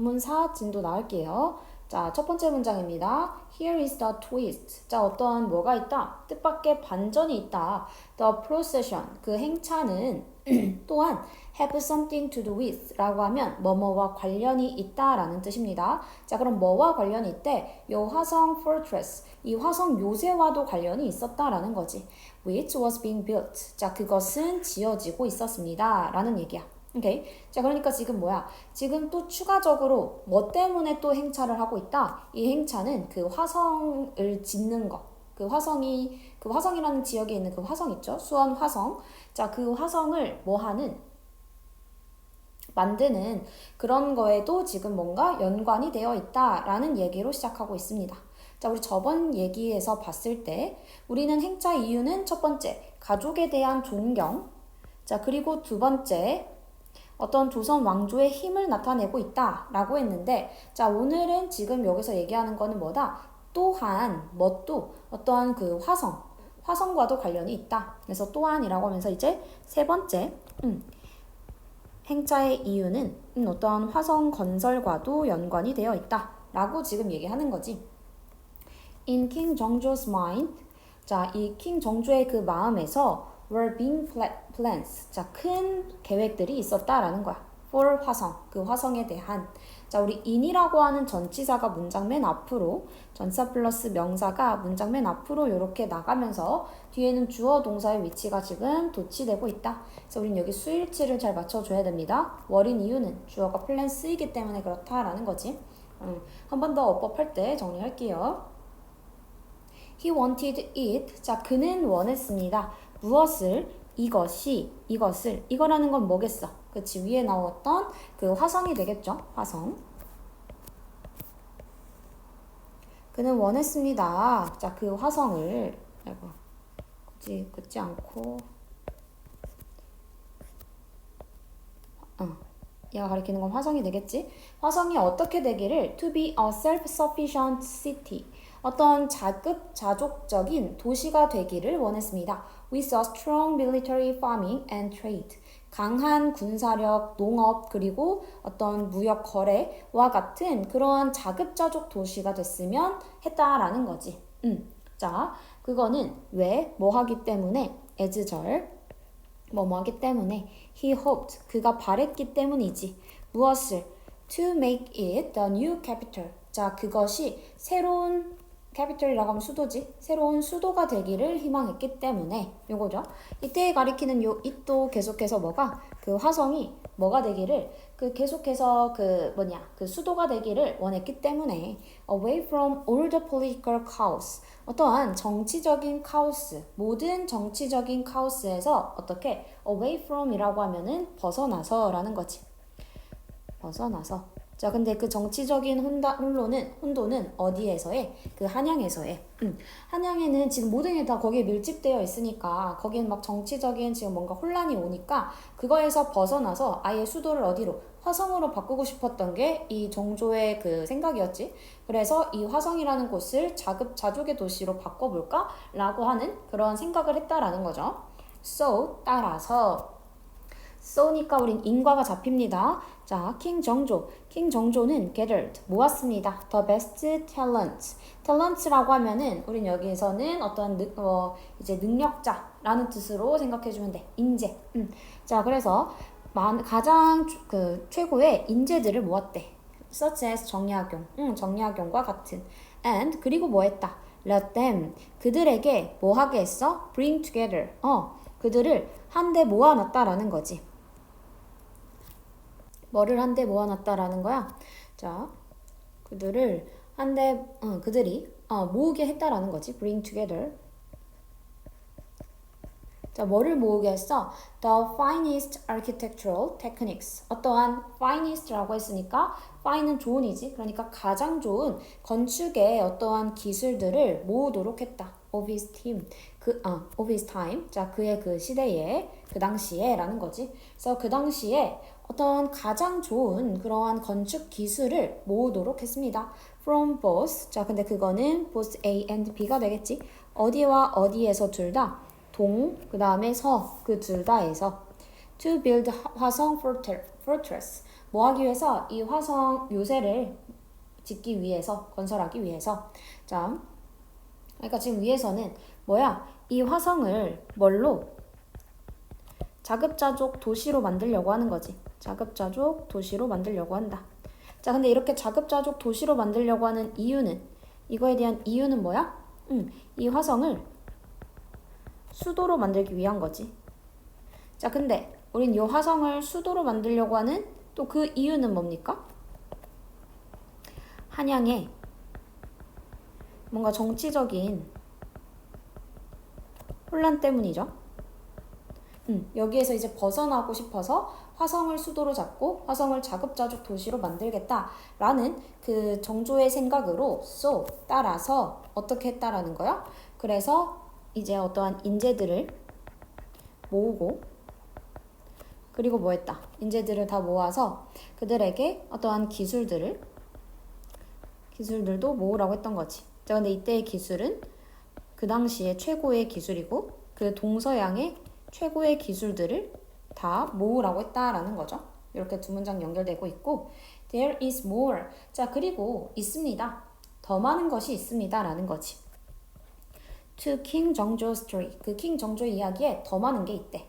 문사 진도 나갈게요. 자, 첫 번째 문장입니다. Here is the twist. 자, 어떤 뭐가 있다? 뜻밖의 반전이 있다. The procession. 그 행차는 또한 have something to do with 라고 하면 뭐뭐와 관련이 있다라는 뜻입니다. 자, 그럼 뭐와 관련이 있대? 요 화성 fortress. 이 화성 요새와도 관련이 있었다라는 거지. Which was being built. 자, 그것은 지어지고 있었습니다. 라는 얘기야. 오케이. 자, 그러니까 지금 뭐야? 지금 또 추가적으로 뭐 때문에 또 행차를 하고 있다? 이 행차는 그 화성을 짓는 거. 그 화성이라는 지역에 있는 그 화성 있죠? 수원 화성. 자, 그 화성을 뭐 하는? 만드는 그런 거에도 지금 뭔가 연관이 되어 있다라는 얘기로 시작하고 있습니다. 자, 우리 저번 얘기에서 봤을 때 우리는 행차 이유는 첫 번째, 가족에 대한 존경. 자, 그리고 두 번째, 어떤 조선 왕조의 힘을 나타내고 있다라고 했는데, 자, 오늘은 지금 여기서 얘기하는 거는 뭐다? 또한, 뭣도 어떠한 그 화성과도 관련이 있다. 그래서 또한이라고 하면서 이제 세 번째, 행차의 이유는 어떠한 화성 건설과도 연관이 되어 있다라고 지금 얘기하는 거지. In King 정조's mind, 자, 이 킹 정조의 그 마음에서 were being plans. 자, 큰 계획들이 있었다라는 거야. for 화성, 그 화성에 대한. 자, 우리 in이라고 하는 전치사가 문장 맨 앞으로, 전사 플러스 명사가 문장 맨 앞으로 이렇게 나가면서 뒤에는 주어 동사의 위치가 지금 도치되고 있다. 그래서 우린 여기 수일치를 잘 맞춰줘야 됩니다. what인 이유는 주어가 plan 쓰이기 때문에 그렇다라는 거지. 한 번 더 어법할 때 정리할게요. He wanted it. 자, 그는 원했습니다. 무엇을? 이거라는 건 뭐겠어? 그치, 위에 나왔던 그 화성이 되겠죠? 화성. 그는 원했습니다. 자, 그 화성을, 아이고, 굳이 긋지 않고, 얘가 가리키는 건 화성이 되겠지? 화성이 어떻게 되기를? To be a self-sufficient city. 어떤 자급자족적인 도시가 되기를 원했습니다. With a strong military farming and trade. 강한 군사력, 농업, 그리고 어떤 무역 거래와 같은 그러한 자급자족 도시가 됐으면 했다라는 거지. 자, 그거는 왜? 뭐 하기 때문에? as절. 뭐뭐 하기 때문에 he hoped 그가 바랬기 때문이지. 무엇을? to make it the new capital. 자, 그것이 새로운 capital이라고 하면 수도지. 새로운 수도가 되기를 희망했기 때문에 요거죠. 이때 가리키는 요 it도 계속해서 뭐가? 그 화성이 뭐가 되기를 그 계속해서 그 수도가 되기를 원했기 때문에 away from all the political chaos. 어떠한 정치적인 카오스, 모든 정치적인 카오스에서 어떻게 away from이라고 하면은 벗어나서라는 거지. 벗어나서. 자, 근데 그 정치적인 혼돈은 어디에서해? 그 한양에서해. 한양에는 지금 모든 게 다 거기에 밀집되어 있으니까 거기엔 막 정치적인 지금 뭔가 혼란이 오니까 그거에서 벗어나서 아예 수도를 어디로? 화성으로 바꾸고 싶었던 게 이 정조의 그 생각이었지. 그래서 이 화성이라는 곳을 자급자족의 도시로 바꿔볼까? 라고 하는 그런 생각을 했다라는 거죠. So, 따라서 so니까 우린 인과가 잡힙니다. 자, 킹 정조는 gathered, 모았습니다. The best talents. talents라고 하면은 우린 여기에서는 어떤 이제 능력자라는 뜻으로 생각해주면 돼. 인재. 자, 그래서 가장 최고의 인재들을 모았대. such as 정약용과 같은. and 그리고 뭐 했다? let them 그들에게 뭐 하게 했어? bring together. 그들을 한데 모아놨다라는 거지. 뭐를 한데 모아놨다라는 거야? 자, 그들이 모으게 했다라는 거지. bring together. 자, 뭐를 모으게 했어? The finest architectural techniques. 어떠한 finest라고 했으니까 fine은 좋은이지. 그러니까 가장 좋은 건축의 어떠한 기술들을 모으도록 했다. of his time. 자, 그의 그 시대에, 그 당시에 라는 거지. 그래서 그 당시에 어떤 가장 좋은 그러한 건축 기술을 모으도록 했습니다. From both. 자, 근데 그거는 both A and B가 되겠지. 어디와 어디에서 둘 다. 그 다음에 서, 그 둘 다에서 to build 화성 fortress. 뭐 하기 위해서? 이 화성 요새를 짓기 위해서, 건설하기 위해서. 자, 그러니까 지금 위에서는 뭐야? 이 화성을 뭘로? 자급자족 도시로 만들려고 하는 거지. 자급자족 도시로 만들려고 한다. 자, 근데 이렇게 자급자족 도시로 만들려고 하는 이유는, 이거에 대한 이유는 뭐야? 이 화성을 수도로 만들기 위한 거지. 자, 근데 우린 이 화성을 수도로 만들려고 하는 또 그 이유는 뭡니까? 한양에 뭔가 정치적인 혼란 때문이죠. 여기에서 이제 벗어나고 싶어서 화성을 수도로 잡고 화성을 자급자족 도시로 만들겠다라는 그 정조의 생각으로 따라서 어떻게 했다라는 거야? 그래서 이제 어떠한 인재들을 모으고 그리고 뭐 했다? 인재들을 다 모아서 그들에게 어떠한 기술들도 모으라고 했던 거지. 자, 근데 이때의 기술은 그 당시에 최고의 기술이고 그 동서양의 최고의 기술들을 다 모으라고 했다라는 거죠. 이렇게 두 문장 연결되고 있고 There is more. 자, 그리고 있습니다. 더 많은 것이 있습니다 라는 거지. To King 정조's story. 그 킹 정조 이야기에 더 많은 게 있대.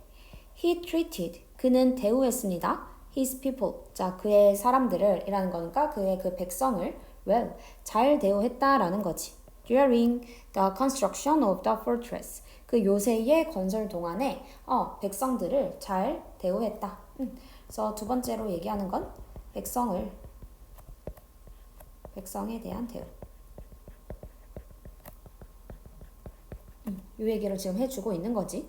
He treated. 그는 대우했습니다. His people. 자, 그의 사람들을 이라는 거니까 그의 그 백성을 well. 잘 대우했다라는 거지. During the construction of the fortress. 그 요새의 건설 동안에 백성들을 잘 대우했다. 그래서 두 번째로 얘기하는 건 백성에 대한 대우. 이 얘기를 지금 해주고 있는 거지.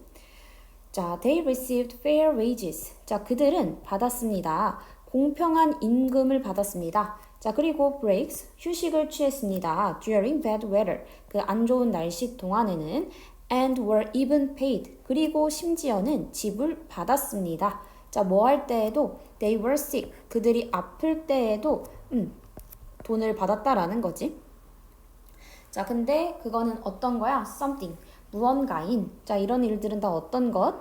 자, they received fair wages. 자, 그들은 받았습니다. 공평한 임금을 받았습니다. 자, 그리고 breaks, 휴식을 취했습니다. during bad weather, 그 안 좋은 날씨 동안에는 and were even paid, 그리고 심지어는 지불 받았습니다. 자, 뭐 할 때에도 they were sick, 그들이 아플 때에도 돈을 받았다라는 거지. 자, 근데 그거는 어떤 거야? something, 무언가인. 자, 이런 일들은 다 어떤 것?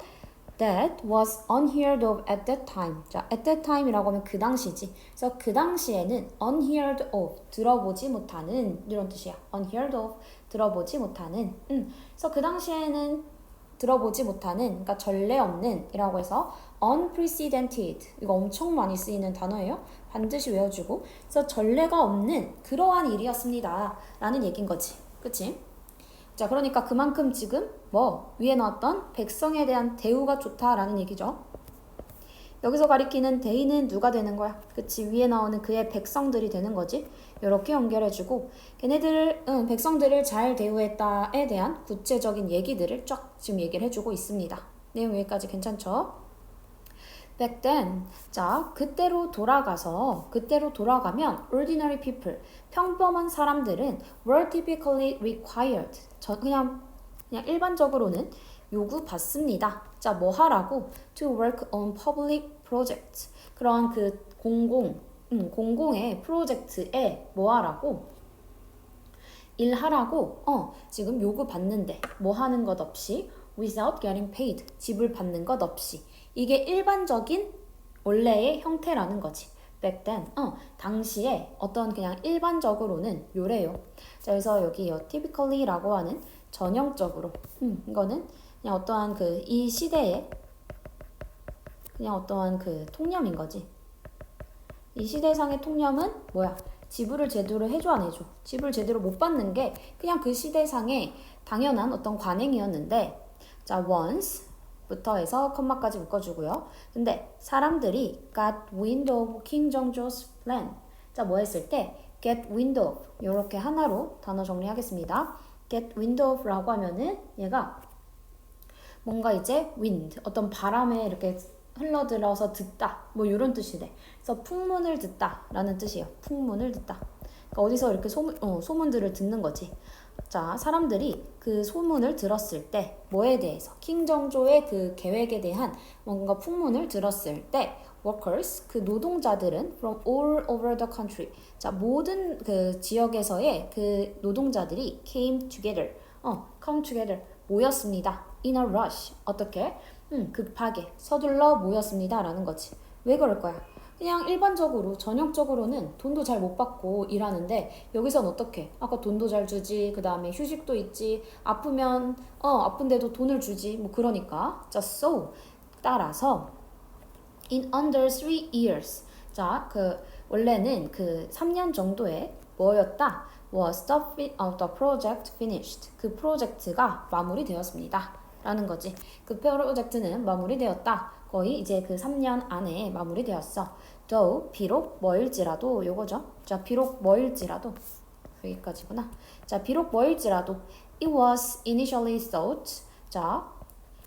That was unheard of at that time. 자, at that time이라고 하면 그 당시지. 그래서 그 당시에는 unheard of, 들어보지 못하는 이런 뜻이야. unheard of, 들어보지 못하는. 그래서 그 당시에는 들어보지 못하는, 그러니까 전례 없는 이라고 해서 unprecedented, 이거 엄청 많이 쓰이는 단어예요. 반드시 외워주고. 그래서 전례가 없는 그러한 일이었습니다. 라는 얘기인 거지. 그치? 자, 그러니까 그만큼 지금 위에 나왔던 백성에 대한 대우가 좋다라는 얘기죠. 여기서 가리키는 대의는 누가 되는 거야? 그치, 위에 나오는 그의 백성들이 되는 거지. 이렇게 연결해주고 백성들을 잘 대우했다에 대한 구체적인 얘기들을 쫙 지금 얘기를 해주고 있습니다. 내용 여기까지 괜찮죠? Back then, 자, 그때로 돌아가면 ordinary people, 평범한 사람들은 were typically required, 그냥 일반적으로는 요구받습니다. 자, 뭐 하라고? To work on public projects, 그런 그 공공의 프로젝트에 뭐 하라고? 일하라고 지금 요구받는데 뭐 하는 것 없이 without getting paid, 지불받는 것 없이. 이게 일반적인 원래의 형태라는 거지. back then, 당시에 어떤 그냥 일반적으로는 요래요. 자, 그래서 여기 typically라고 하는 전형적으로, 이거는 그냥 어떠한 이 시대에 그냥 어떠한 통념인 거지. 이 시대상의 통념은 뭐야? 지불을 제대로 해줘 안 해줘? 지불 제대로 못 받는 게 그냥 그 시대상의 당연한 어떤 관행이었는데, 자, once 부터 해서 컴마까지 묶어주고요. 근데 사람들이 got wind of King 정조's plan. 자, 뭐 했을 때 get wind of, 요렇게 하나로 단어 정리하겠습니다. get wind of라고 하면은 얘가 뭔가 이제 wind, 어떤 바람에 이렇게 흘러들어서 듣다, 뭐 이런 뜻이 돼. 그래서 풍문을 듣다 라는 뜻이에요. 풍문을 듣다. 그러니까 어디서 이렇게 소문들을 듣는 거지. 자, 사람들이 그 소문을 들었을 때 뭐에 대해서? 킹정조의 그 계획에 대한 뭔가 풍문을 들었을 때 workers, 그 노동자들은 from all over the country, 자, 모든 그 지역에서의 그 노동자들이 came together, come together, 모였습니다. in a rush, 어떻게? 급하게 서둘러 모였습니다 라는 거지. 왜 그럴 거야? 그냥 일반적으로 전형적으로는 돈도 잘 못 받고 일하는데 여기선 어떻게? 아까 돈도 잘 주지, 그 다음에 휴식도 있지, 아프면 아픈데도 돈을 주지, 뭐 그러니까. 자, so 따라서 in under 3 years. 자, 원래는 3년 정도에 뭐였다? Was the project finished? 그 프로젝트가 마무리되었습니다. 라는 거지. 그 프로젝트는 마무리되었다. 거의 이제 3년 안에 마무리되었어. though 비록 뭐일지라도 요거죠. 자, 비록 뭐일지라도 여기까지구나. 자, 비록 뭐일지라도 it was initially thought. 자,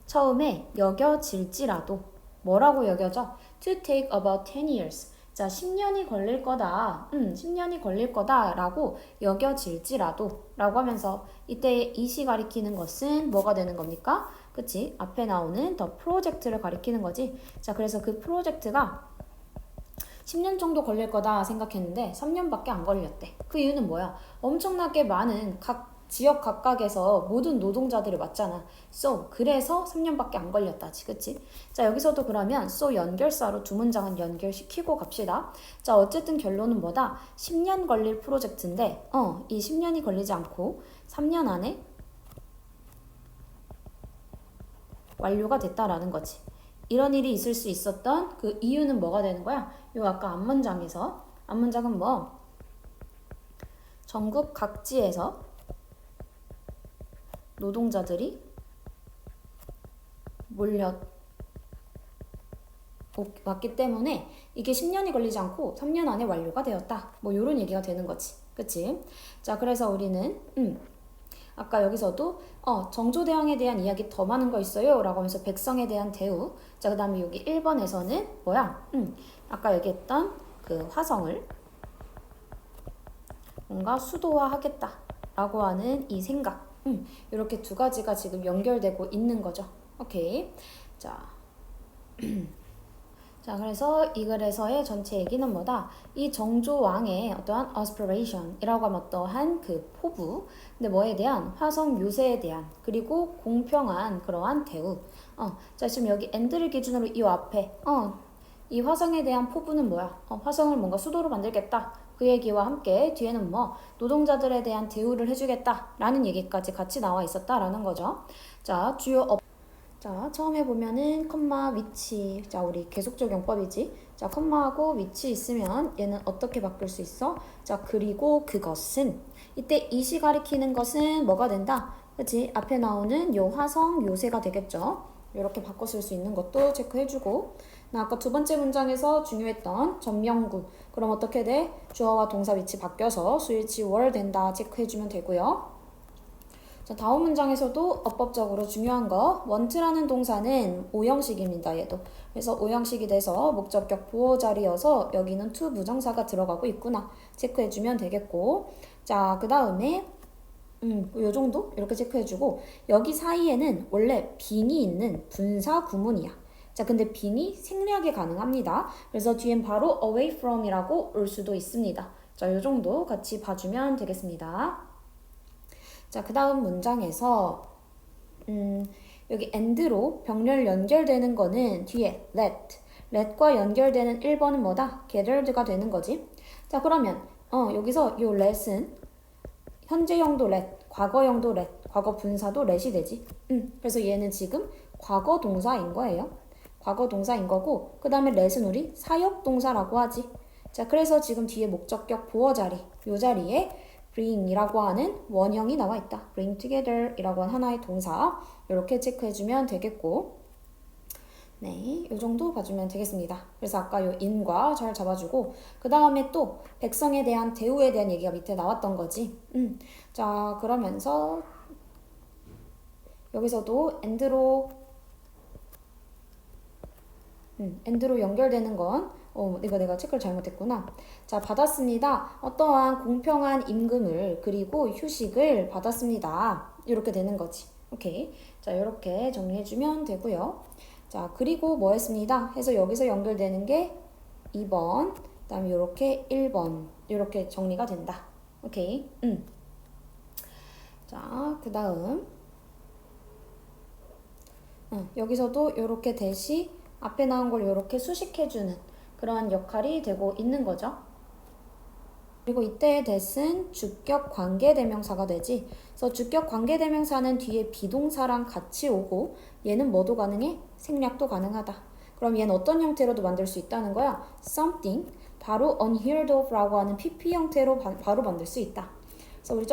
처음에 여겨질지라도 뭐라고 여겨져? To take about 10 years. 자, 10년이 걸릴 거다. 10년이 걸릴 거다라고 여겨질지라도 라고 하면서 이때 이시 가리키는 것은 뭐가 되는 겁니까? 그치? 앞에 나오는 the project를 가리키는 거지. 자, 그래서 그 프로젝트가 10년 정도 걸릴 거다 생각했는데 3년밖에 안 걸렸대. 그 이유는 뭐야? 엄청나게 많은 각 지역 각각에서 모든 노동자들을 맞잖아. So, 그래서 3년밖에 안 걸렸다지, 그치? 자, 여기서도 그러면 so 연결사로 두 문장은 연결시키고 갑시다. 자, 어쨌든 결론은 뭐다? 10년 걸릴 프로젝트인데, 이 10년이 걸리지 않고 3년 안에 완료가 됐다라는 거지. 이런 일이 있을 수 있었던 그 이유는 뭐가 되는 거야? 요 아까 앞문장에서, 앞문장은 뭐? 전국 각지에서 노동자들이 왔기 때문에 이게 10년이 걸리지 않고 3년 안에 완료가 되었다. 뭐 이런 얘기가 되는 거지. 그치? 자, 그래서 우리는 아까 여기서도 정조대왕에 대한 이야기 더 많은 거 있어요 라고 하면서 백성에 대한 대우. 자, 그 다음에 여기 1번에서는 뭐야? 아까 얘기했던 그 화성을 뭔가 수도화하겠다 라고 하는 이 생각. 이렇게 두 가지가 지금 연결되고 있는 거죠. 오케이. 자, 자, 그래서 이 글에서의 전체 얘기는 뭐다? 이 정조왕의 어떠한 aspiration이라고 하면 어떠한 그 포부, 근데 뭐에 대한? 화성 요새에 대한, 그리고 공평한 그러한 대우. 자, 지금 여기 and를 기준으로 이 앞에, 이 화성에 대한 포부는 뭐야? 화성을 뭔가 수도로 만들겠다. 그 얘기와 함께 뒤에는 뭐 노동자들에 대한 대우를 해주겠다라는 얘기까지 같이 나와 있었다라는 거죠. 자, 자, 처음에 보면은 컴마 위치. 자, 우리 계속 적용법이지. 자, 컴마하고 위치 있으면 얘는 어떻게 바꿀 수 있어? 자, 그리고 그것은. 이때 이시 가리키는 것은 뭐가 된다? 그치? 앞에 나오는 요 화성 요새가 되겠죠. 이렇게 바꿔 쓸 수 있는 것도 체크해주고. 나 아까 두 번째 문장에서 중요했던 전명구. 그럼 어떻게 돼? 주어와 동사 위치 바뀌어서 수일치 월 된다 체크해주면 되고요. 자, 다음 문장에서도 어법적으로 중요한 거 want라는 동사는 오형식입니다. 얘도. 그래서 오형식이 돼서 목적격 보호 자리여서 여기는 to 부정사가 들어가고 있구나 체크해주면 되겠고. 자, 그 다음에 요 정도 이렇게 체크해주고 여기 사이에는 원래 빙이 있는 분사 구문이야. 자, 근데 빙이 생략이 가능합니다. 그래서 뒤엔 바로 away from이라고 올 수도 있습니다. 자, 요 정도 같이 봐주면 되겠습니다. 자, 그 다음 문장에서 여기 and로 병렬 연결되는 거는 뒤에 let과 연결되는 1번은 뭐다? gathered가 되는 거지. 자, 그러면 여기서 요 let은 현재형도 let, 과거형도 let, 과거 분사도 let이 되지. 그래서 얘는 지금 과거 동사인 거예요. 과거 동사인 거고, 그 다음에 let은 우리 사역 동사라고 하지. 자, 그래서 지금 뒤에 목적격 보어 자리, 요 자리에 bring이라고 하는 원형이 나와 있다. bring together 이라고 하는 하나의 동사. 이렇게 체크해주면 되겠고. 네, 요 정도 봐주면 되겠습니다. 그래서 아까 요 in과 잘 잡아주고, 그 다음에 또 백성에 대한 대우에 대한 얘기가 밑에 나왔던 거지. 자, 그러면서 여기서도 and로 연결되는 건 이거 내가 체크를 잘못했구나. 자, 받았습니다. 어떠한 공평한 임금을 그리고 휴식을 받았습니다. 이렇게 되는 거지. 오케이. 자, 이렇게 정리해주면 되고요. 자, 그리고 뭐 했습니다? 해서 여기서 연결되는 게 2번, 그 다음에 이렇게 1번 이렇게 정리가 된다. 오케이. 자, 그 다음 여기서도 이렇게 대시 앞에 나온 걸 이렇게 수식해주는 그런 역할이 되고 있는 거죠. 그리고 이때의 that은 주격 관계대명사가 되지. 그래서 주격 관계대명사는 뒤에 비동사랑 같이 오고 얘는 뭐도 가능해? 생략도 가능하다. 그럼 얘는 어떤 형태로도 만들 수 있다는 거야? something, 바로 unheard of라고 하는 PP 형태로 바로 만들 수 있다. 그래서 우리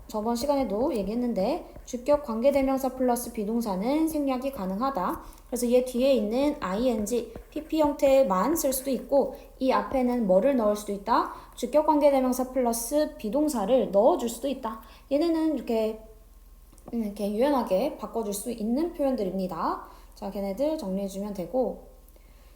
저번 시간에도 얘기했는데 주격 관계대명사 플러스 비동사는 생략이 가능하다. 그래서 얘 뒤에 있는 ing, pp 형태만 쓸 수도 있고 이 앞에는 뭐를 넣을 수도 있다. 주격 관계대명사 플러스 비동사를 넣어줄 수도 있다. 얘네는 이렇게 유연하게 바꿔줄 수 있는 표현들입니다. 자, 걔네들 정리해주면 되고,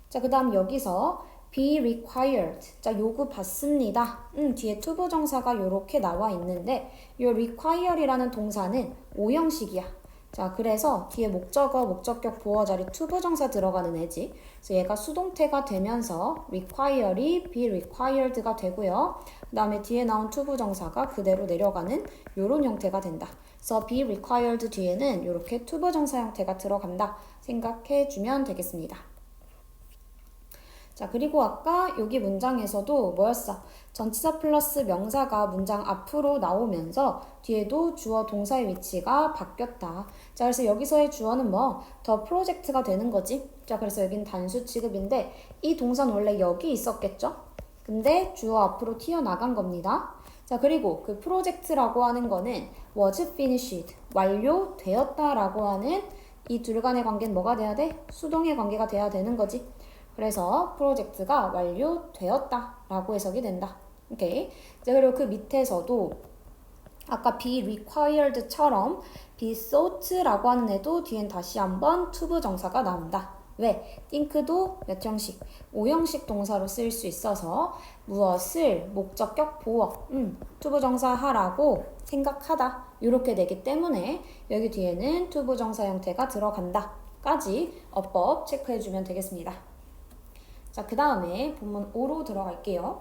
자, 그 다음 여기서 be required. 자, 요구받습니다. 뒤에 투부정사가 요렇게 나와 있는데 요 require이라는 동사는 오형식이야. 자, 그래서 뒤에 목적어, 목적격, 보어 자리 투부정사 들어가는 애지. 그래서 얘가 수동태가 되면서 require이 be required가 되고요. 그 다음에 뒤에 나온 투부정사가 그대로 내려가는 요런 형태가 된다. 그래서 be required 뒤에는 이렇게 투부정사 형태가 들어간다. 생각해주면 되겠습니다. 자, 그리고 아까 여기 문장에서도 뭐였어? 전치사 플러스 명사가 문장 앞으로 나오면서 뒤에도 주어 동사의 위치가 바뀌었다. 자, 그래서 여기서의 주어는 더 프로젝트가 되는 거지. 자, 그래서 여긴 단수 취급인데 이 동사는 원래 여기 있었겠죠? 근데 주어 앞으로 튀어나간 겁니다. 자, 그리고 그 프로젝트라고 하는 거는 was finished, 완료되었다라고 하는 이 둘 간의 관계는 뭐가 돼야 돼? 수동의 관계가 돼야 되는 거지. 그래서 프로젝트가 완료되었다 라고 해석이 된다. 오케이. 자, 그리고 그 밑에서도 아까 be required처럼 be sought라고 하는 애도 뒤엔 다시 한번 투부정사가 나온다. 왜? think도 몇 형식? 5형식 동사로 쓰일 수 있어서 무엇을 목적격 보어 투부정사 하라고 생각하다 이렇게 되기 때문에 여기 뒤에는 투부정사 형태가 들어간다 까지 어법 체크해주면 되겠습니다. 자, 그 다음에 본문 5로 들어갈게요.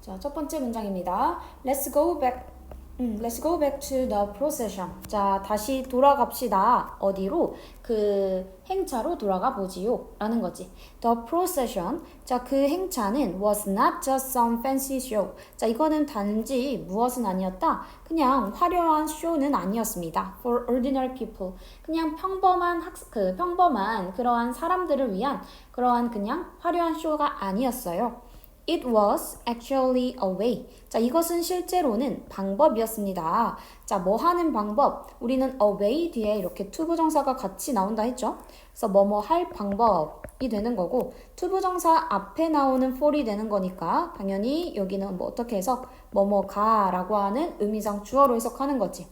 자, 첫 번째 문장입니다. Let's go back to the procession. 자, 다시 돌아갑시다. 어디로? 그 행차로 돌아가 보지요. 라는 거지. The procession. 자, 그 행차는 was not just some fancy show. 자, 이거는 단지 무엇은 아니었다? 그냥 화려한 쇼는 아니었습니다. For ordinary people. 그냥 평범한 그러한 사람들을 위한 그러한 그냥 화려한 쇼가 아니었어요. It was actually a way. 자, 이것은 실제로는 방법이었습니다. 자, 뭐 하는 방법? 우리는 a way 뒤에 이렇게 투부정사가 같이 나온다 했죠? 그래서 뭐뭐 할 방법이 되는 거고 투부정사 앞에 나오는 for이 되는 거니까 당연히 여기는 뭐 어떻게 해석? 뭐뭐 가라고 하는 의미상 주어로 해석하는 거지.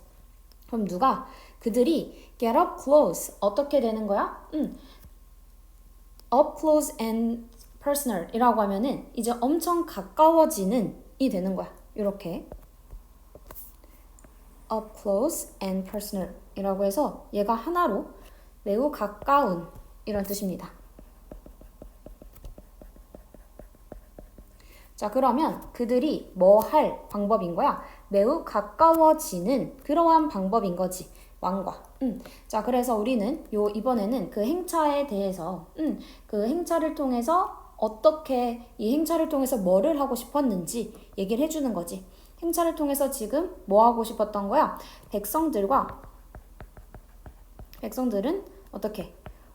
그럼 누가? 그들이 get up close. 어떻게 되는 거야? up close and personal 이라고 하면은 이제 엄청 가까워지는 이 되는 거야. 이렇게 up close and personal 이라고 해서 얘가 하나로 매우 가까운 이런 뜻입니다. 자, 그러면 그들이 뭐 할 방법인 거야? 매우 가까워지는 그러한 방법인 거지. 왕과. 자, 그래서 우리는 이번에는 그 행차에 대해서 그 행차를 통해서 어떻게 이 행차를 통해서 뭐를 하고 싶었는지 얘기를 해주는 거지. 행차를 통해서 지금 뭐 하고 싶었던 거야? 백성들은 어떻게?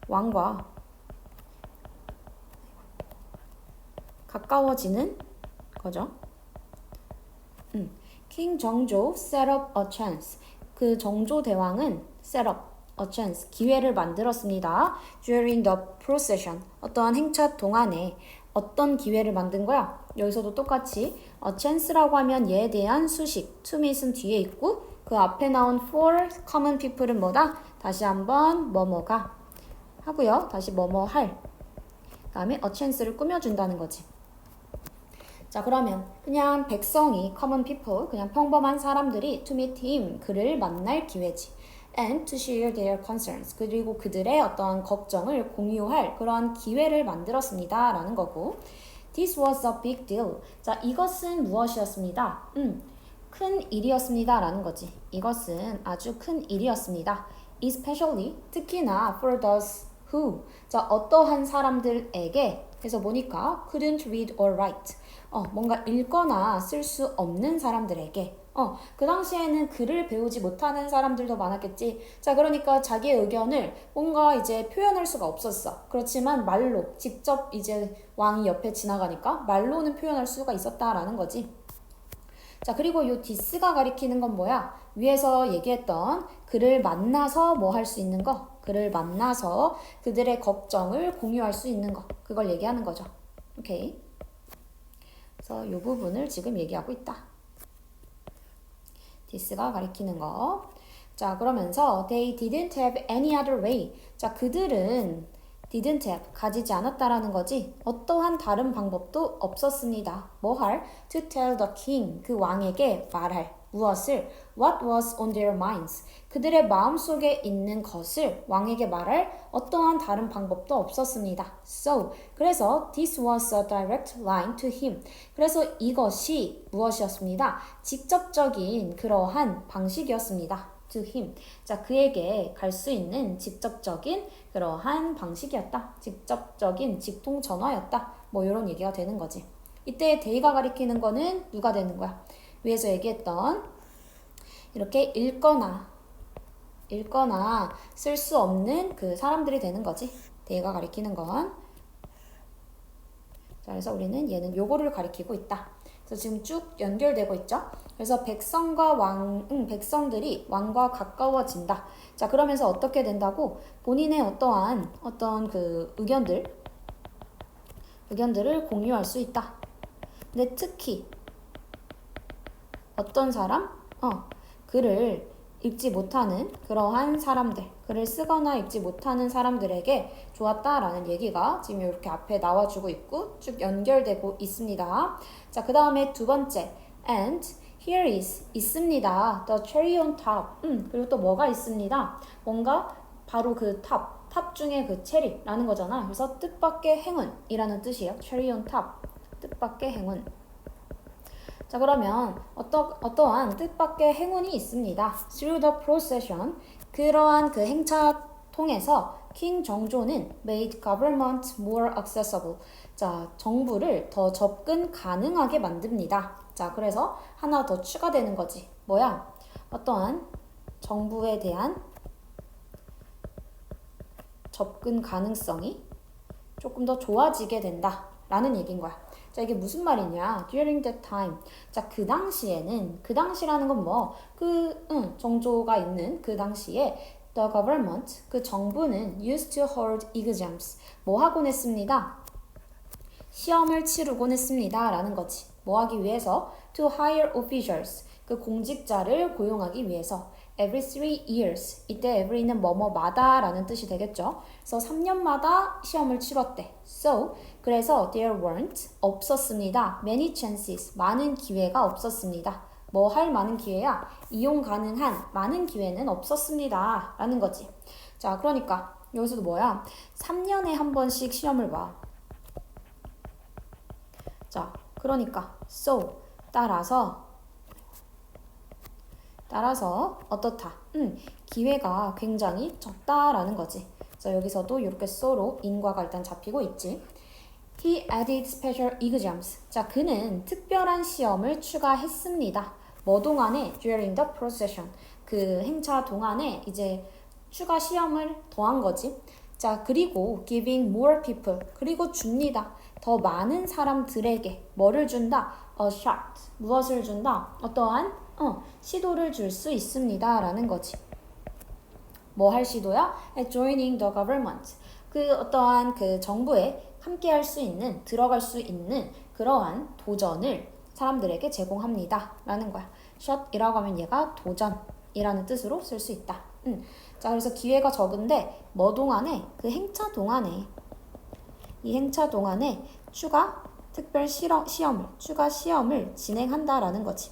왕과 가까워지는 거죠. King 정조 set up a chance. 그 정조 대왕은 set up a chance, 기회를 만들었습니다. During the procession, 어떠한 행차 동안에 어떤 기회를 만든 거야? 여기서도 똑같이 a chance라고 하면 얘에 대한 수식, to meet은 뒤에 있고 그 앞에 나온 for common people은 뭐다? 다시 한번 뭐뭐가 하고요. 다시 뭐뭐 할. 그 다음에 a chance를 꾸며준다는 거지. 자, 그러면 그냥 백성이 common people, 그냥 평범한 사람들이 to meet him, 그를 만날 기회지. and to share their concerns. 그리고 그들의 어떤 걱정을 공유할 그런 기회를 만들었습니다. 라는 거고. This was a big deal. 자, 이것은 무엇이었습니다? 큰 일이었습니다. 라는 거지. 이것은 아주 큰 일이었습니다. Especially, 특히나 for those who. 자, 어떠한 사람들에게. 해서 보니까 couldn't read or write. 뭔가 읽거나 쓸 수 없는 사람들에게. 그 당시에는 글을 배우지 못하는 사람들도 많았겠지. 자, 그러니까 자기의 의견을 뭔가 이제 표현할 수가 없었어. 그렇지만 말로 직접 이제 왕이 옆에 지나가니까 말로는 표현할 수가 있었다라는 거지. 자, 그리고 이 this가 가리키는 건 뭐야? 위에서 얘기했던 그를 만나서 뭐 할 수 있는 거? 그를 만나서 그들의 걱정을 공유할 수 있는 거. 그걸 얘기하는 거죠. 오케이. 그래서 이 부분을 지금 얘기하고 있다. this가 가리키는 거. 자, 그러면서 they didn't have any other way. 자, 그들은 didn't have, 가지지 않았다라는 거지. 어떠한 다른 방법도 없었습니다. 뭐 할? To tell the king, 그 왕에게 말할. 무엇을? What was on their minds. 그들의 마음속에 있는 것을 왕에게 말할 어떠한 다른 방법도 없었습니다. So, 그래서 this was a direct line to him. 그래서 이것이 무엇이었습니다? 직접적인 그러한 방식이었습니다. to him. 자, 그에게 갈 수 있는 직접적인 그러한 방식이었다. 직접적인 직통 전화였다. 뭐 이런 얘기가 되는 거지. 이때 they가 가리키는 거는 누가 되는 거야? 위에서 얘기했던 이렇게 읽거나 쓸 수 없는 그 사람들이 되는 거지. they가 가리키는 건. 자, 그래서 우리는 얘는 요거를 가리키고 있다. 그래서 지금 쭉 연결되고 있죠. 그래서 백성들이 왕과 가까워진다. 자, 그러면서 어떻게 된다고? 본인의 어떤 그 의견들을 공유할 수 있다. 근데 특히 어떤 사람? 글을 읽지 못하는 그러한 사람들, 글을 쓰거나 읽지 못하는 사람들에게 좋았다라는 얘기가 지금 이렇게 앞에 나와주고 있고 쭉 연결되고 있습니다. 자, 그 다음에 두 번째, and here is, 있습니다. the cherry on top. 그리고 또 뭐가 있습니다. 뭔가 바로 그 탑 중에 그 체리라는 거잖아. 그래서 뜻밖의 행운이라는 뜻이에요. cherry on top, 뜻밖의 행운. 자, 그러면 어떠한 뜻밖의 행운이 있습니다. Through the procession, 그러한 그 행차 통해서 킹 정조는 made government more accessible. 자, 정부를 더 접근 가능하게 만듭니다. 자, 그래서 하나 더 추가되는 거지. 뭐야? 어떠한 정부에 대한 접근 가능성이 조금 더 좋아지게 된다. 라는 얘기인 거야. 자, 이게 무슨 말이냐? During that time. 자, 그 당시라는 건 뭐? 정조가 있는 그 당시에 the government, 그 정부는 used to hold exams. 뭐 하곤 했습니다? 시험을 치르곤 했습니다. 라는 거지. 뭐 하기 위해서? To hire officials. 그 공직자를 고용하기 위해서. Every 3 years. 이때 every는 뭐뭐마다 라는 뜻이 되겠죠. 그래서 3년마다 시험을 치렀대. So, 그래서 there weren't, 없었습니다. Many chances, 많은 기회가 없었습니다. 뭐 할 많은 기회야? 이용 가능한 많은 기회는 없었습니다. 라는 거지. 자, 그러니까 여기서도 뭐야? 3년에 한 번씩 시험을 봐. 자, 그러니까 so, 따라서 어떻다? 기회가 굉장히 적다라는 거지. 그래서 여기서도 이렇게 so로 인과가 일단 잡히고 있지. He added special exams. 자, 그는 특별한 시험을 추가했습니다. 뭐 동안에? During the procession. 그 행차 동안에 이제 추가 시험을 더한 거지. 자, 그리고 giving more people. 그리고 줍니다. 더 많은 사람들에게 뭐를 준다? A shot. 무엇을 준다? 어떠한 시도를 줄 수 있습니다. 라는 거지. 뭐 할 시도야? Joining the government. 그 어떠한 그 정부에 함께 할 수 있는, 들어갈 수 있는 그러한 도전을 사람들에게 제공합니다. 라는 거야. shot이라고 하면 얘가 도전이라는 뜻으로 쓸 수 있다. 자, 그래서 기회가 적은데 뭐 동안에? 그 행차 동안에, 이 행차 동안에 특별 추가 시험을 진행한다라는 거지.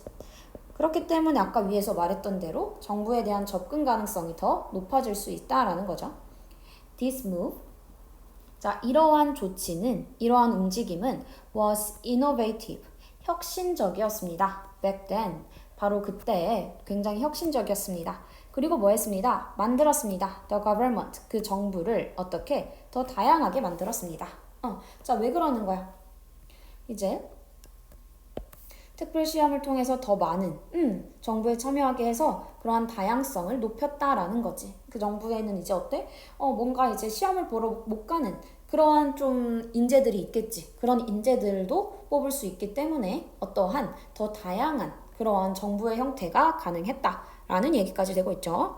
그렇기 때문에 아까 위에서 말했던 대로 정부에 대한 접근 가능성이 더 높아질 수 있다라는 거죠. This move. 자, 이러한 움직임은 was innovative. 혁신적이었습니다. Back then. 바로 그때 굉장히 혁신적이었습니다. 그리고 뭐 했습니다? 만들었습니다. The government, 그 정부를 어떻게 더 다양하게 만들었습니다. 자, 왜 그러는 거야? 이제 특별시험을 통해서 더 많은 정부에 참여하게 해서 그러한 다양성을 높였다라는 거지. 그 정부에는 이제 어때? 뭔가 이제 시험을 보러 못 가는 그러한 좀 인재들이 있겠지. 그런 인재들도 뽑을 수 있기 때문에 어떠한 더 다양한 그러한 정부의 형태가 가능했다라는 얘기까지 되고 있죠.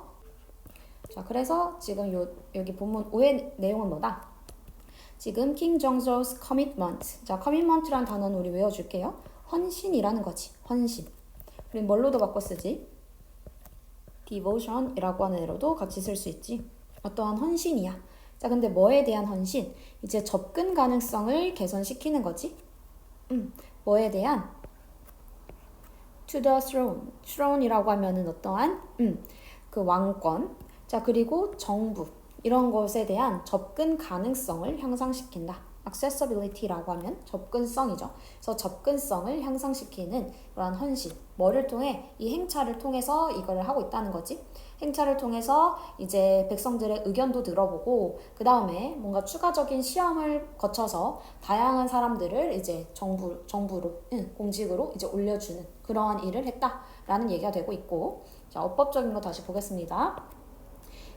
자, 그래서 지금 여기 본문 5의 내용은 뭐다? 지금 킹 정조's commitment. 자, commitment라는 단어는 우리 외워줄게요. 헌신이라는 거지. 헌신. 우리 뭘로도 바꿔 쓰지? devotion이라고 하는 애로도 같이 쓸 수 있지. 어떠한 헌신이야. 자, 근데 뭐에 대한 헌신? 이제 접근 가능성을 개선시키는 거지. 뭐에 대한? to the throne. throne이라고 하면은 어떠한? 그 왕권. 자, 그리고 정부. 이런 것에 대한 접근 가능성을 향상시킨다. accessibility라고 하면 접근성이죠. 그래서 접근성을 향상시키는 그런 헌신. 뭐를 통해? 이 행차를 통해서 이걸 하고 있다는 거지. 행차를 통해서 이제 백성들의 의견도 들어보고 그 다음에 뭔가 추가적인 시험을 거쳐서 다양한 사람들을 이제 정부로 공직으로 이제 올려주는 그러한 일을 했다라는 얘기가 되고 있고, 자, 어법적인 거 다시 보겠습니다.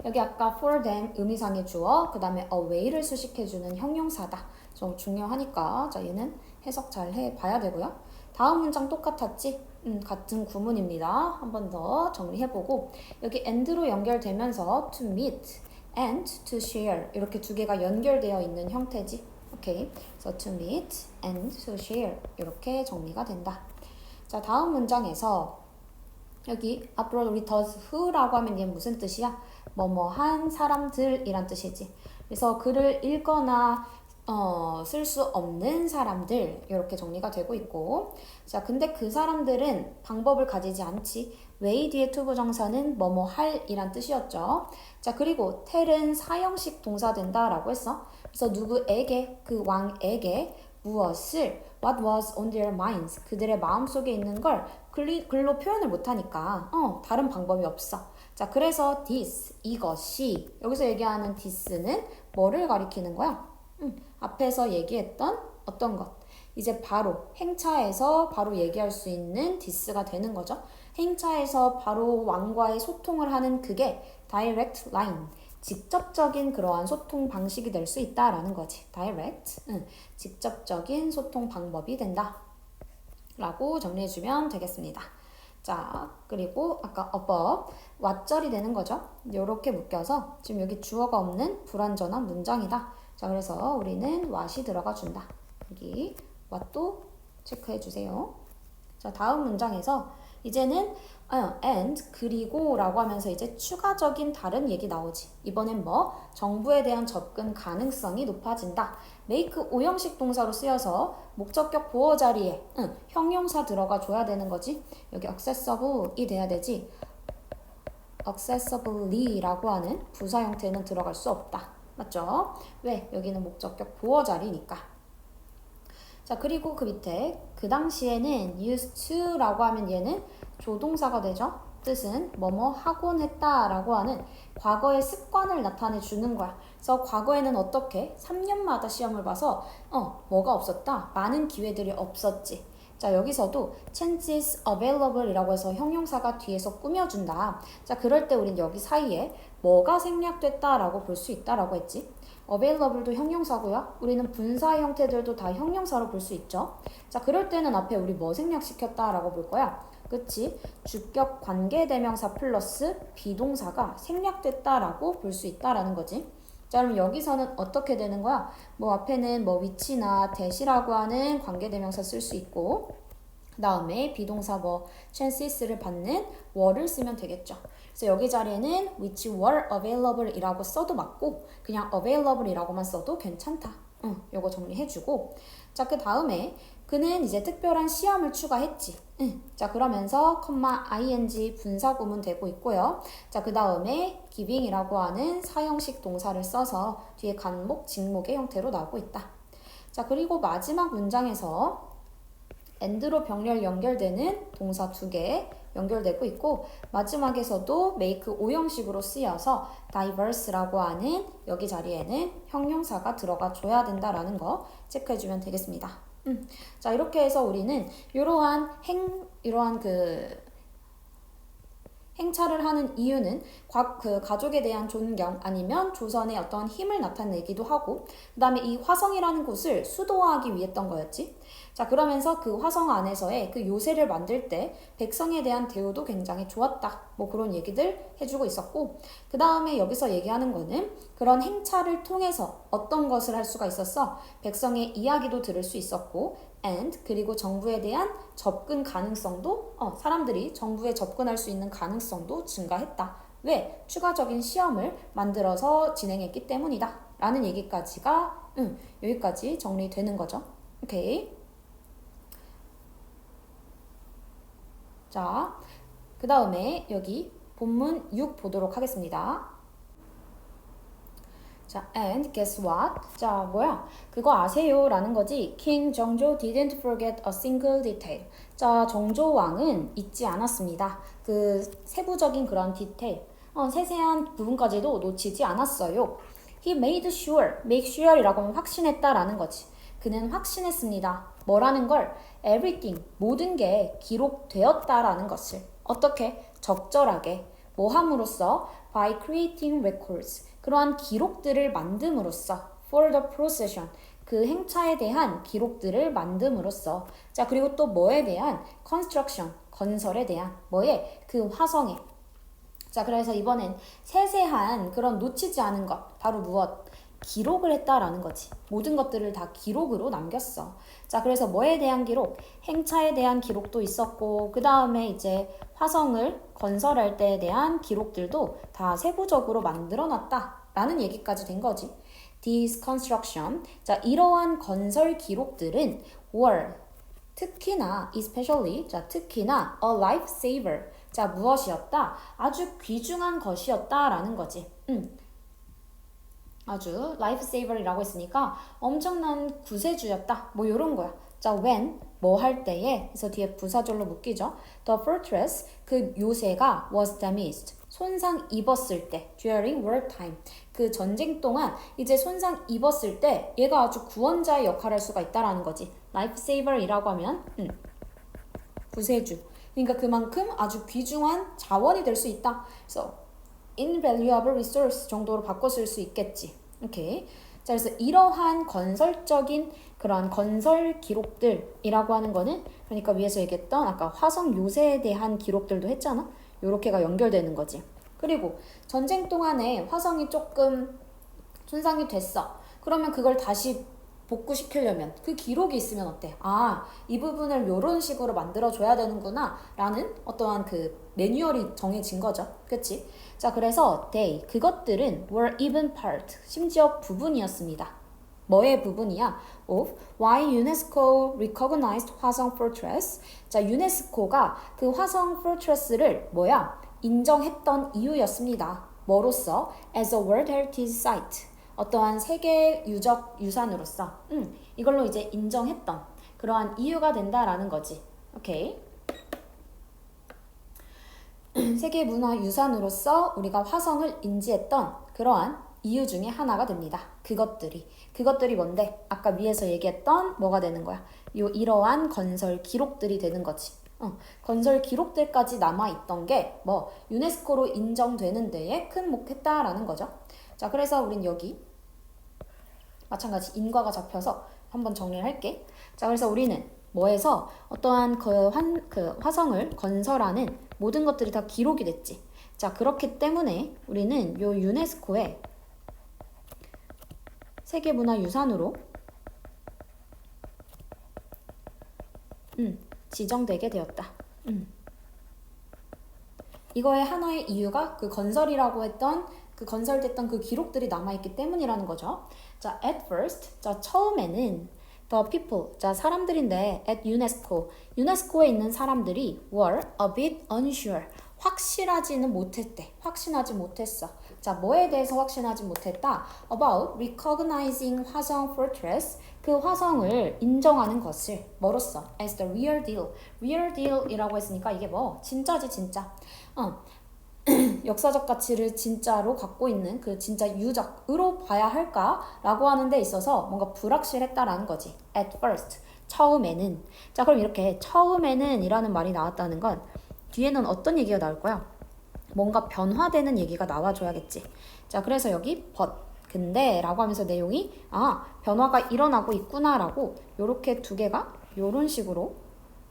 여기 아까 for them 의미상의 주어, 그 다음에 away를 수식해주는 형용사다. 좀 중요하니까 자, 얘는 해석 잘 해봐야 되고요. 다음 문장 똑같았지? 같은 구문입니다. 한 번 더 정리해보고, 여기 and로 연결되면서 to meet and to share 이렇게 두 개가 연결되어 있는 형태지. 오케이. 그래서 to meet and to share 이렇게 정리가 된다. 자, 다음 문장에서 여기 앞으로 우리 does who라고 하면 얘 무슨 뜻이야? 뭐뭐한 사람들이란 뜻이지. 그래서 글을 읽거나 쓸 수 없는 사람들 이렇게 정리가 되고 있고, 자, 근데 그 사람들은 방법을 가지지 않지. way 뒤에 to 부정사는 뭐뭐 할이란 뜻이었죠. 자, 그리고 tell은 사형식 동사 된다라고 했어. 그래서 누구에게, 그 왕에게 무엇을 what was on their minds 그들의 마음속에 있는 걸 글로 표현을 못하니까 다른 방법이 없어. 자, 그래서 this 이것이 여기서 얘기하는 this는 뭐를 가리키는 거야? 앞에서 얘기했던 어떤 것 이제 바로 행차에서 바로 얘기할 수 있는 this가 되는 거죠. 행차에서 바로 왕과의 소통을 하는 그게 direct line 직접적인 그러한 소통 방식이 될 수 있다라는 거지. direct 직접적인 소통 방법이 된다 라고 정리해주면 되겠습니다. 자, 그리고 아까 above what절이 되는 거죠. 이렇게 묶여서 지금 여기 주어가 없는 불완전한 문장이다. 자, 그래서 우리는 what이 들어가 준다. 여기 what도 체크해 주세요. 자, 다음 문장에서 이제는 and 그리고 라고 하면서 이제 추가적인 다른 얘기 나오지. 이번엔 뭐? 정부에 대한 접근 가능성이 높아진다. make 오형식 동사로 쓰여서 목적격 보어 자리에 형용사 들어가 줘야 되는 거지. 여기 accessible이 돼야 되지. accessibly라고 하는 부사 형태는 들어갈 수 없다. 맞죠? 왜? 여기는 목적격 보어 자리니까. 자, 그리고 그 밑에 그 당시에는 used to라고 하면 얘는 조동사가 되죠. 뜻은 뭐뭐 하곤 했다라고 하는 과거의 습관을 나타내 주는 거야. 그래서 과거에는 어떻게 3년마다 시험을 봐서 뭐가 없었다? 많은 기회들이 없었지. 자, 여기서도 chances available 이라고 해서 형용사가 뒤에서 꾸며준다. 자, 그럴 때 우린 여기 사이에 뭐가 생략됐다라고 볼 수 있다라고 했지. available도 형용사고요. 우리는 분사 형태들도 다 형용사로 볼 수 있죠. 자, 그럴 때는 앞에 우리 뭐 생략시켰다라고 볼 거야? 그치? 주격 관계대명사 플러스 비동사가 생략됐다라고 볼 수 있다라는 거지. 자, 그럼 여기서는 어떻게 되는 거야? 뭐 앞에는 뭐 위치나 대시라고 하는 관계대명사 쓸 수 있고, 그 다음에 비동사 뭐 chances를 받는 were를 쓰면 되겠죠. 그래서 여기 자리에는 which were available 이라고 써도 맞고 그냥 available 이라고만 써도 괜찮다. 요거 정리해주고, 자, 그 다음에 그는 이제 특별한 시험을 추가했지. 자, 그러면서 ing 분사 구문 되고 있고요. 자, 그 다음에 giving이라고 하는 사형식 동사를 써서 뒤에 간목, 직목의 형태로 나오고 있다. 자, 그리고 마지막 문장에서 and로 병렬 연결되는 동사 2개 연결되고 있고 마지막에서도 make 오형식으로 쓰여서 diverse라고 하는 여기 자리에는 형용사가 들어가 줘야 된다라는 거 체크해주면 되겠습니다. 자, 이렇게 해서 우리는 이러한 행차를 하는 이유는 그 가족에 대한 존경 아니면 조선의 어떤 힘을 나타내기도 하고 그 다음에 이 화성이라는 곳을 수도화하기 위했던 거였지. 자, 그러면서 그 화성 안에서의 그 요새를 만들 때 백성에 대한 대우도 굉장히 좋았다. 뭐 그런 얘기들 해주고 있었고 그 다음에 여기서 얘기하는 거는 그런 행차를 통해서 어떤 것을 할 수가 있었어? 백성의 이야기도 들을 수 있었고 and 그리고 정부에 대한 접근 가능성도 사람들이 정부에 접근할 수 있는 가능성도 증가했다. 왜? 추가적인 시험을 만들어서 진행했기 때문이다. 라는 얘기까지가 여기까지 정리되는 거죠. 오케이. 자, 그 다음에 여기 본문 6 보도록 하겠습니다. 자, and guess what? 자, 뭐야? 그거 아세요? 라는 거지. King 정조 didn't forget a single detail. 자, 정조 왕은 잊지 않았습니다. 그 세부적인 그런 디테일, 세세한 부분까지도 놓치지 않았어요. He made sure, make sure이라고 하면 확신했다라는 거지. 그는 확신했습니다. 뭐라는 걸? Everything, 모든 게 기록되었다라는 것을. 어떻게? 적절하게. 뭐 함으로써? By creating records. 그러한 기록들을 만듦으로써 for the procession 그 행차에 대한 기록들을 만듦으로써 자 그리고 또 뭐에 대한 construction 건설에 대한 뭐에 그 화성에 자 그래서 이번엔 세세한 그런 놓치지 않은 것 바로 무엇 기록을 했다라는 거지 모든 것들을 다 기록으로 남겼어 자 그래서 뭐에 대한 기록 행차에 대한 기록도 있었고 그 다음에 이제 화성을 건설할 때에 대한 기록들도 다 세부적으로 만들어 놨다 라는 얘기까지 된 거지. This construction, 자 이러한 건설 기록들은 were 특히나 especially 자 특히나 a lifesaver 자 무엇이었다? 아주 귀중한 것이었다라는 거지. 아주 lifesaver이라고 했으니까 엄청난 구세주였다. 뭐 이런 거야. 자 when 뭐 할 때에 그래서 뒤에 부사절로 묶이죠. The fortress 그 요새가 was damaged 손상 입었을 때 during wartime 그 전쟁 동안 이제 손상 입었을 때 얘가 아주 구원자의 역할을 할 수가 있다라는 거지. lifesaver이라고 하면 구세주. 그러니까 그만큼 아주 귀중한 자원이 될 수 있다. 그래서 invaluable resource 정도로 바꿔 쓸 수 있겠지. 오케이. 자, 그래서 이러한 건설적인 그런 건설 기록들이라고 하는 거는 그러니까 위에서 얘기했던 아까 화성 요새에 대한 기록들도 했잖아. 요렇게가 연결되는 거지. 그리고 전쟁 동안에 화성이 조금 손상이 됐어. 그러면 그걸 다시 복구시키려면 그 기록이 있으면 어때? 아, 이 부분을 요런 식으로 만들어줘야 되는구나 라는 어떠한 그 매뉴얼이 정해진 거죠. 그치? 자, 그래서 they, 그것들은 were even part, 심지어 부분이었습니다. 뭐의 부분이야? of why UNESCO recognized 화성 fortress. 자, 유네스코가 그 화성 fortress를 뭐야? 인정했던 이유였습니다. 뭐로써? as a World Heritage Site. 어떠한 세계 유적 유산으로서 이걸로 이제 인정했던 그러한 이유가 된다라는 거지. 오케이. 세계 문화 유산으로서 우리가 화성을 인지했던 그러한 이유 중에 하나가 됩니다. 그것들이 뭔데? 아까 위에서 얘기했던 뭐가 되는 거야? 이러한 건설 기록들이 되는 거지. 건설 기록들까지 남아있던 게 뭐 유네스코로 인정되는 데에 큰 목했다라는 거죠. 자, 그래서 우린 여기 마찬가지 인과가 잡혀서 한번 정리를 할게. 자, 그래서 우리는 뭐에서 어떠한 그 화성을 건설하는 모든 것들이 다 기록이 됐지. 자, 그렇기 때문에 우리는 요 유네스코의 세계문화유산으로 지정되게 되었다. 이거의 하나의 이유가 그 건설이라고 했던 그 건설됐던 그 기록들이 남아있기 때문이라는 거죠. 자, at first, 자 처음에는 the people, 자 사람들인데 at UNESCO, 유네스코에 있는 사람들이 were a bit unsure, 확실하지 못했어. 자, 뭐에 대해서 확신하지 못했다? About recognizing 화성 fortress, 그 화성을 인정하는 것을 뭐로써? as the real deal. real deal이라고 했으니까 이게 뭐? 진짜지 진짜. 역사적 가치를 진짜로 갖고 있는 그 진짜 유적으로 봐야 할까라고 하는 데 있어서 뭔가 불확실했다라는 거지. at first. 처음에는. 자, 그럼 이렇게 처음에는 이라는 말이 나왔다는 건 뒤에는 어떤 얘기가 나올 거야? 뭔가 변화되는 얘기가 나와줘야겠지. 자, 그래서 여기 but, 근데 라고 하면서 내용이 변화가 일어나고 있구나 라고 요렇게 두 개가 요런 식으로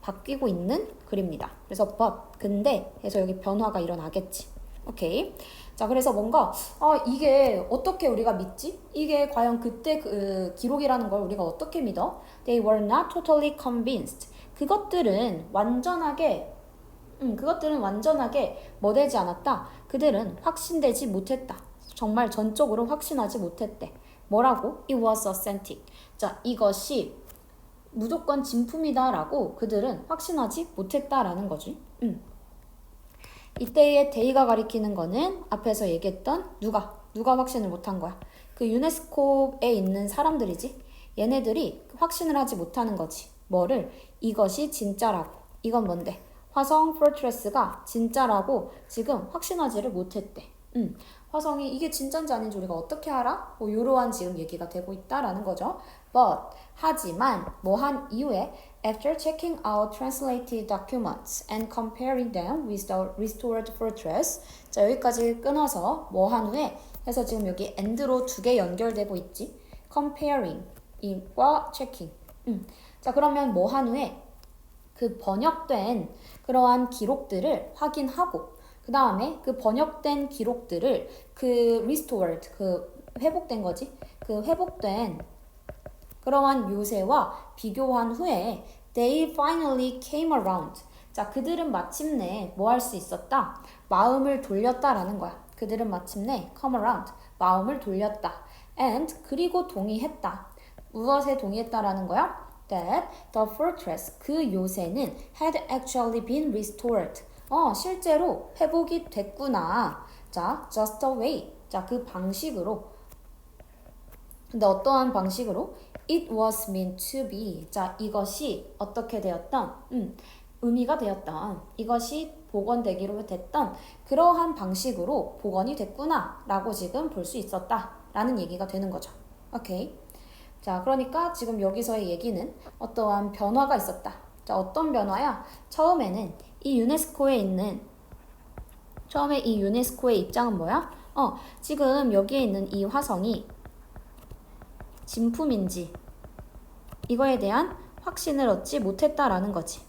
바뀌고 있는 글입니다. 그래서 but, 근데 해서 여기 변화가 일어나겠지. 오케이. 자, 그래서 뭔가 이게 어떻게 우리가 믿지? 이게 과연 그때 그 기록이라는 걸 우리가 어떻게 믿어? They were not totally convinced. 그것들은 완전하게 뭐 되지 않았다. 그들은 확신되지 못했다. 정말 전적으로 확신하지 못했대. 뭐라고? It was authentic. 자, 이것이 무조건 진품이다라고 그들은 확신하지 못했다라는 거지. 이때의 데이가 가리키는 거는 앞에서 얘기했던 누가 확신을 못한 거야. 그 유네스코에 있는 사람들이지. 얘네들이 확신을 하지 못하는 거지. 뭐를? 이것이 진짜라고. 이건 뭔데? 화성 포트레스가 진짜라고 지금 확신하지를 못했대. 화성이 이게 진짜인지 아닌지 우리가 어떻게 알아? 뭐 이러한 지금 얘기가 되고 있다라는 거죠. But 하지만 뭐 한 이후에 after checking out translated documents and comparing them with the restored fortress. 자, 여기까지 끊어서 뭐 한 후에 해서 지금 여기 and로 두 개 연결되고 있지. comparing 이과 checking. 자, 그러면 뭐 한 후에 그 번역된 그러한 기록들을 확인하고 그 다음에 그 번역된 기록들을 그 restored 그 회복된 거지. 그 회복된 그러한 요새와 비교한 후에 they finally came around. 자, 그들은 마침내 뭐 할 수 있었다? 마음을 돌렸다라는 거야. 그들은 마침내 come around. 마음을 돌렸다. and 그리고 동의했다. 무엇에 동의했다라는 거야? That the fortress 그 요새는 had actually been restored. 실제로 회복이 됐구나. 자, just a way. 자, 그 방식으로. 근데 어떠한 방식으로? It was meant to be. 자, 이것이 어떻게 되었던? 의미가 되었던. 이것이 복원되기로 됐던 그러한 방식으로 복원이 됐구나. 라고 지금 볼 수 있었다. 라는 얘기가 되는 거죠. 오케이. 자, 그러니까 지금 여기서의 얘기는 어떠한 변화가 있었다. 자, 어떤 변화야? 처음에 이 유네스코의 입장은 뭐야? 지금 여기에 있는 이 화성이 진품인지 이거에 대한 확신을 얻지 못했다라는 거지.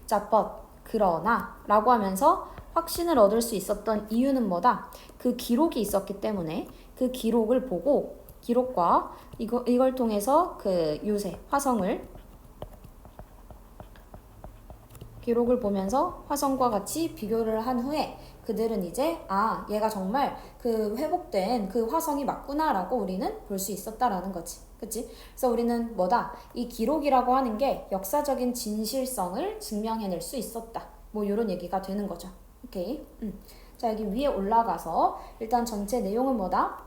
자, but 그러나 라고 하면서 확신을 얻을 수 있었던 이유는 뭐다? 그 기록이 있었기 때문에 그 기록을 보고 기록과 이걸 통해서 그 요새 기록을 보면서 화성과 같이 비교를 한 후에 그들은 이제 얘가 정말 그 회복된 그 화성이 맞구나라고 우리는 볼 수 있었다라는 거지. 그치? 그래서 우리는 뭐다? 이 기록이라고 하는 게 역사적인 진실성을 증명해낼 수 있었다. 뭐 이런 얘기가 되는 거죠. 오케이. 자, 여기 위에 올라가서 일단 전체 내용은 뭐다?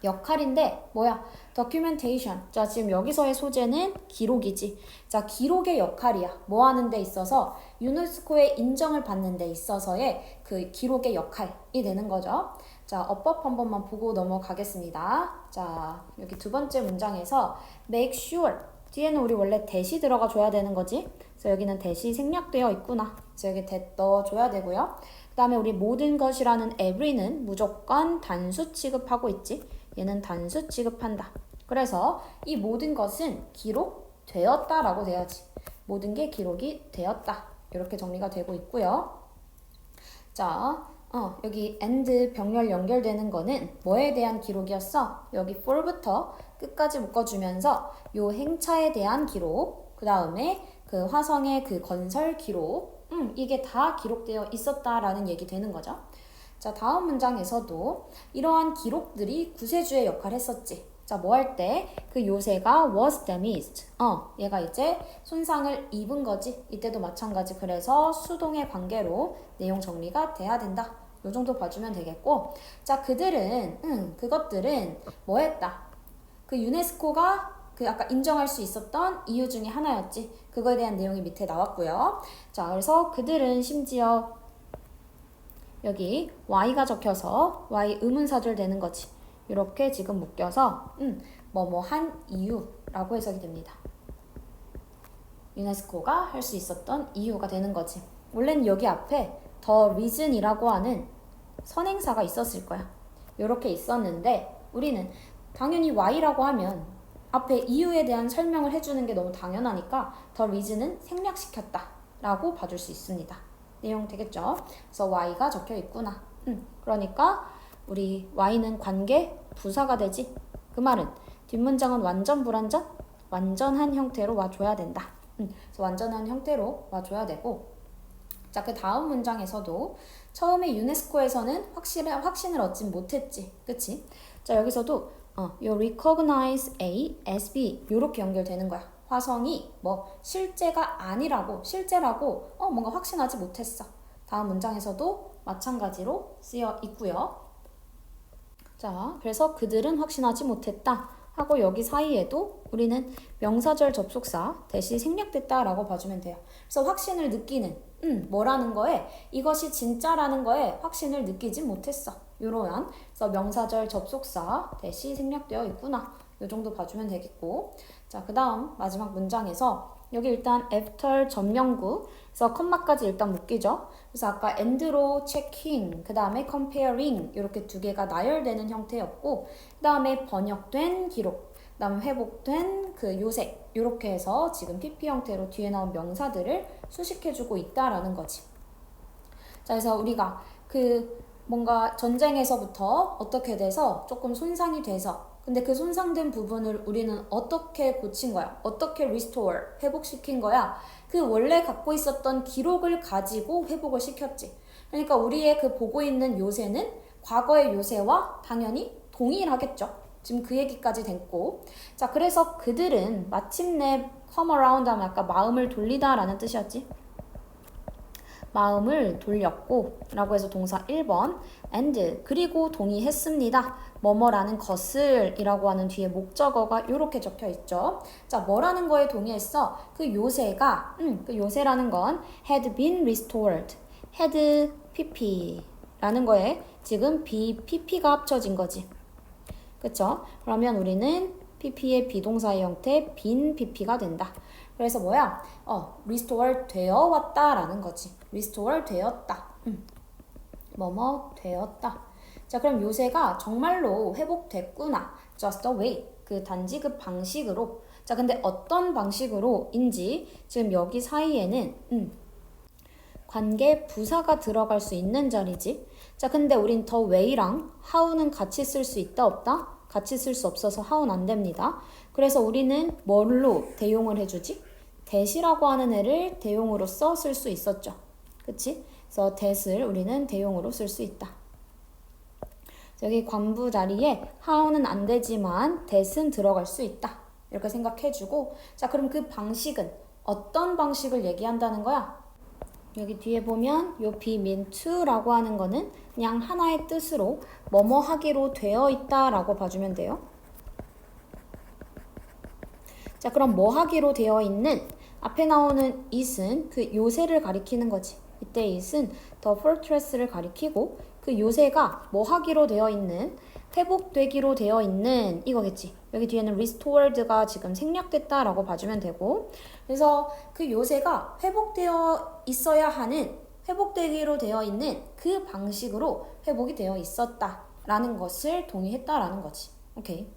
역할인데 뭐야? documentation. 자, 지금 여기서의 소재는 기록이지. 자, 기록의 역할이야. 뭐 하는 데 있어서 유네스코의 인정을 받는 데 있어서의 그 기록의 역할이 되는 거죠. 자, 어법 한 번만 보고 넘어가겠습니다. 자, 여기 두 번째 문장에서 make sure. 뒤에는 우리 원래 대시 들어가 줘야 되는 거지. 그래서 여기는 대시 생략되어 있구나. 그래서 여기 대 넣어줘야 되고요. 그 다음에 우리 모든 것이라는 every는 무조건 단수 취급하고 있지. 얘는 단수 취급한다. 그래서 이 모든 것은 기록되었다라고 돼야지. 모든 게 기록이 되었다. 이렇게 정리가 되고 있고요. 자, 여기 and 병렬 연결되는 거는 뭐에 대한 기록이었어? 여기 for부터 끝까지 묶어주면서 요 행차에 대한 기록, 그 다음에 그 화성의 그 건설 기록, 이게 다 기록되어 있었다라는 얘기 되는 거죠. 자, 다음 문장에서도 이러한 기록들이 구세주의 역할을 했었지. 자, 뭐 할 때? 그 요새가 was damaged. 얘가 이제 손상을 입은 거지. 이때도 마찬가지. 그래서 수동의 관계로 내용 정리가 돼야 된다. 요 정도 봐주면 되겠고. 자, 그것들은 뭐 했다? 그 유네스코가 그 아까 인정할 수 있었던 이유 중에 하나였지. 그거에 대한 내용이 밑에 나왔고요. 자, 그래서 그들은 심지어 여기 y가 적혀서 y 의문사절 되는 거지. 이렇게 지금 묶여서 뭐뭐 한 이유라고 해석이 됩니다. 유네스코가 할 수 있었던 이유가 되는 거지. 원래는 여기 앞에 the reason이라고 하는 선행사가 있었을 거야. 이렇게 있었는데 우리는 당연히 y라고 하면 앞에 이유에 대한 설명을 해주는 게 너무 당연하니까 the reason은 생략시켰다 라고 봐줄 수 있습니다. 내용 되겠죠? 그래서 y가 적혀 있구나. 그러니까 우리 y는 관계 부사가 되지. 그 말은 뒷문장은 완전 불완전? 완전한 형태로 와줘야 된다. 그래서 완전한 형태로 와줘야 되고, 자, 그 다음 문장에서도 처음에 유네스코에서는 확신을 얻진 못했지. 그치? 자, 여기서도 you recognize A as B 요렇게 연결되는 거야. 화성이 뭐 실제라고 뭔가 확신하지 못했어. 다음 문장에서도 마찬가지로 쓰여 있고요. 자, 그래서 그들은 확신하지 못했다 하고 여기 사이에도 우리는 명사절 접속사 대시 생략됐다라고 봐주면 돼요. 그래서 확신을 느끼는 뭐라는 거에 이것이 진짜라는 거에 확신을 느끼지 못했어. 요러한 그래서 명사절 접속사 대시 생략되어 있구나. 요 정도 봐주면 되겠고, 자, 그 다음 마지막 문장에서 여기 일단 after 전명구 그래서 컴마까지 일단 묶이죠. 그래서 아까 and로 checking 그 다음에 comparing 이렇게 두 개가 나열되는 형태였고, 그 다음에 번역된 기록 그 다음에 회복된 그 요색 이렇게 해서 지금 PP 형태로 뒤에 나온 명사들을 수식해주고 있다라는 거지. 자, 그래서 우리가 그 뭔가 전쟁에서부터 어떻게 돼서 조금 손상이 돼서 근데 그 손상된 부분을 우리는 어떻게 고친 거야? 어떻게 restore, 회복시킨 거야? 그 원래 갖고 있었던 기록을 가지고 회복을 시켰지. 그러니까 우리의 그 보고 있는 요새는 과거의 요새와 당연히 동일하겠죠. 지금 그 얘기까지 됐고. 자, 그래서 그들은 마침내 come around 하면 아까 마음을 돌리다 라는 뜻이었지. 마음을 돌렸고 라고 해서 동사 1번 and 그리고 동의했습니다. 뭐뭐라는 것을 이라고 하는 뒤에 목적어가 이렇게 적혀 있죠. 자, 뭐라는 거에 동의했어? 그 요새가 그 요새라는 건 had been restored. had pp 라는 거에 지금 be pp가 합쳐진 거지. 그쵸? 그러면 우리는 pp의 비동사의 형태 been pp가 된다. 그래서 뭐야? restore 되어 왔다라는 거지. restore 되었다. 뭐뭐 되었다. 자, 그럼 요새가 정말로 회복됐구나. just a way. 그 단지 그 방식으로. 자, 근데 어떤 방식으로인지 지금 여기 사이에는 관계 부사가 들어갈 수 있는 자리지. 자, 근데 우린 the way랑 how는 같이 쓸 수 있다 없다? 같이 쓸 수 없어서 how는 안 됩니다. 그래서 우리는 뭘로 대용을 해주지? that이라고 하는 애를 대용으로서 쓸 수 있었죠. 그치? 그래서 that을 우리는 대용으로 쓸 수 있다. 여기 관부 자리에 how는 안 되지만 that은 들어갈 수 있다. 이렇게 생각해주고, 자, 그럼 그 방식은 어떤 방식을 얘기한다는 거야? 여기 뒤에 보면 요 be mean to라고 하는 거는 그냥 하나의 뜻으로 뭐뭐 하기로 되어 있다라고 봐주면 돼요. 자, 그럼 뭐 하기로 되어 있는 앞에 나오는 it은 그 요새를 가리키는 거지. 이때 it은 the fortress를 가리키고 그 요새가 뭐 하기로 되어 있는 회복되기로 되어 있는 이거겠지. 여기 뒤에는 restored가 지금 생략됐다라고 봐주면 되고, 그래서 그 요새가 회복되어 있어야 하는 회복되기로 되어 있는 그 방식으로 회복이 되어 있었다라는 것을 동의했다라는 거지. 오케이.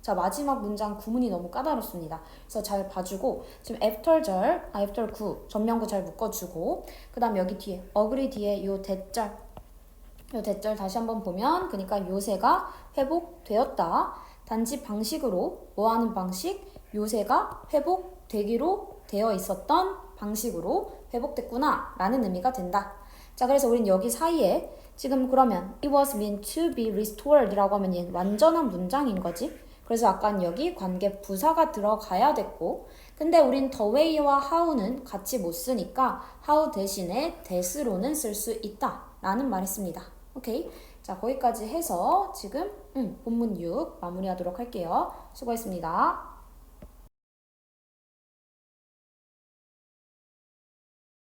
자, 마지막 문장 구문이 너무 까다롭습니다. 그래서 잘 봐주고 지금 after 구 전명구 잘 묶어주고 그 다음 여기 뒤에 agree 뒤에 요 대절 다시 한번 보면 그러니까 요새가 회복되었다. 단지 방식으로 뭐하는 방식? 요새가 회복되기로 되어 있었던 방식으로 회복됐구나 라는 의미가 된다. 자, 그래서 우린 여기 사이에 지금 그러면 it was meant to be restored 라고 하면 얘는 완전한 문장인 거지. 그래서 아까 여기 관계 부사가 들어가야 됐고, 근데 우린 the way와 how는 같이 못 쓰니까 how 대신에 that으로는 쓸 수 있다 라는 말 했습니다. 오케이. 자, 거기까지 해서 지금 본문 6 마무리하도록 할게요. 수고했습니다.